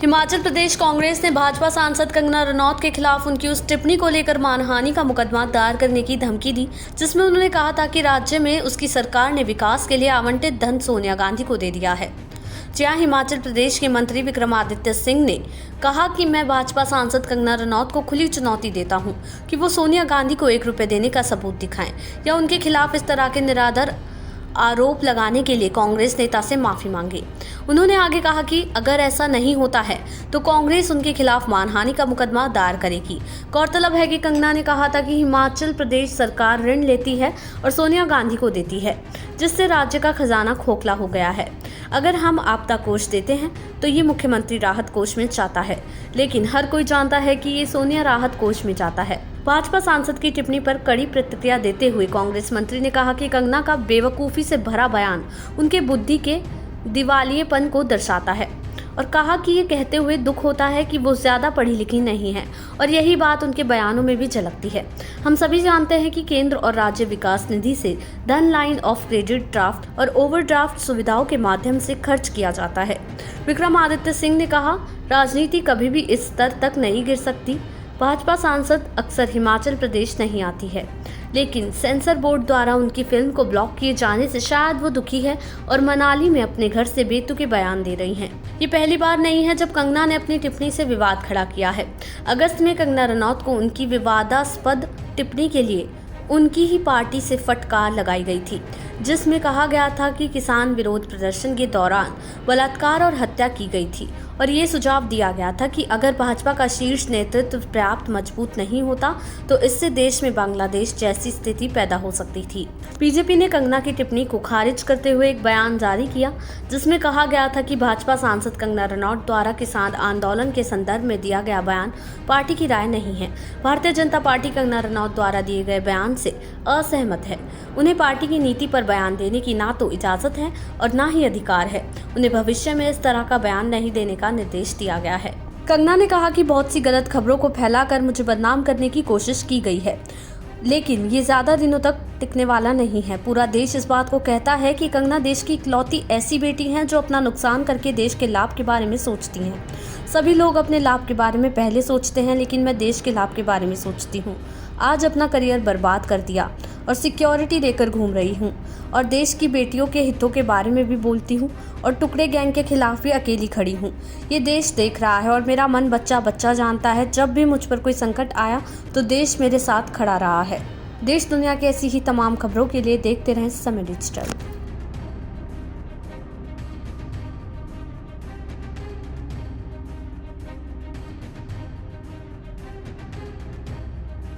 हिमाचल प्रदेश कांग्रेस ने भाजपा सांसद कंगना रनौत के खिलाफ उनकी उस टिप्पणी को लेकर मानहानि का मुकदमा दायर करने की धमकी दी, जिसमें उन्होंने कहा था कि राज्य में उसकी सरकार ने विकास के लिए आवंटित धन सोनिया गांधी को दे दिया है। जहां हिमाचल प्रदेश के मंत्री विक्रमादित्य सिंह ने कहा कि मैं भाजपा सांसद कंगना रनौत को खुली चुनौती देता हूं कि वो सोनिया गांधी को 1 रुपये देने का सबूत दिखाएं या उनके खिलाफ इस तरह के निराधार आरोप लगाने के लिए कांग्रेस नेता से माफी मांगे। उन्होंने आगे कहा कि अगर ऐसा नहीं होता है तो कांग्रेस उनके खिलाफ मानहानि का मुकदमा दायर करेगी। गौरतलब है कि कंगना ने कहा था कि हिमाचल प्रदेश सरकार ऋण लेती है और सोनिया गांधी को देती है, जिससे राज्य का खजाना खोखला हो गया है। अगर हम आपदा कोष देते हैं तो ये मुख्यमंत्री राहत कोष में जाता है, लेकिन हर कोई जानता है कि ये सोनिया राहत कोष में जाता है। भाजपा सांसद की टिप्पणी पर कड़ी प्रतिक्रिया देते हुए कांग्रेस मंत्री ने कहा कि कंगना का बेवकूफ़ी से भरा बयान उनके बुद्धि के दिवालियेपन को दर्शाता है और कहा कि ये कहते हुए दुख होता है कि वो ज़्यादा पढ़ी लिखी नहीं है और यही बात उनके बयानों में भी झलकती है। हम सभी जानते हैं कि केंद्र और राज्य विकास निधि से धन लाइन ऑफ क्रेडिट ड्राफ्ट और ओवरड्राफ्ट सुविधाओं के माध्यम से खर्च किया जाता है। विक्रमादित्य सिंह ने कहा, राजनीति कभी भी इस स्तर तक नहीं गिर सकती। भाजपा सांसद अक्सर हिमाचल प्रदेश नहीं आती है, लेकिन सेंसर बोर्ड द्वारा उनकी फिल्म को ब्लॉक किए जाने से शायद वो दुखी है और मनाली में अपने घर से बेतुके बयान दे रही हैं। ये पहली बार नहीं है जब कंगना ने अपनी टिप्पणी से विवाद खड़ा किया है। अगस्त में कंगना रनौत को उनकी विवादास्पद टिप्पणी के लिए उनकी ही पार्टी से फटकार लगाई गई थी, जिसमें कहा गया था कि किसान विरोध प्रदर्शन के दौरान बलात्कार और हत्या की गई थी और ये सुझाव दिया गया था कि अगर भाजपा का शीर्ष नेतृत्व पर्याप्त मजबूत नहीं होता तो इससे देश में बांग्लादेश जैसी स्थिति पैदा हो सकती थी। बीजेपी ने कंगना की टिप्पणी को खारिज करते हुए एक बयान जारी किया, जिसमें कहा गया था कि भाजपा सांसद कंगना रनौत द्वारा किसान आंदोलन के संदर्भ में दिया गया बयान पार्टी की राय नहीं है। भारतीय जनता पार्टी कंगना रनौत द्वारा दिए गए बयान से असहमत है। उन्हें पार्टी की नीति पर बयान देने की ना तो इजाजत है और ना ही अधिकार है। उन्हें भविष्य में इस तरह का बयान नहीं देने का निर्देश दिया गया है। कंगना ने कहा कि बहुत सी गलत खबरों को फैलाकर मुझे बदनाम करने की कोशिश की गई है, लेकिन ये ज्यादा दिनों तक टिकने वाला नहीं है। पूरा देश इस बात को कहता है कि कंगना देश की इकलौती ऐसी बेटी हैं जो अपना नुकसान करके देश के लाभ के बारे में सोचती हैं। सभी लोग अपने लाभ के बारे में पहले सोचते हैं, लेकिन मैं देश के लाभ के बारे में सोचती हूँ। आज अपना करियर बर्बाद कर दिया और सिक्योरिटी लेकर घूम रही हूँ और देश की बेटियों के हितों के बारे में भी बोलती हूँ और टुकड़े गैंग के खिलाफ भी अकेली खड़ी हूँ। ये देश देख रहा है और मेरा मन बच्चा बच्चा जानता है। जब भी मुझ पर कोई संकट आया तो देश मेरे साथ खड़ा रहा है। देश दुनिया की ऐसी ही तमाम खबरों के लिए देखते रहें समय डिजिटल।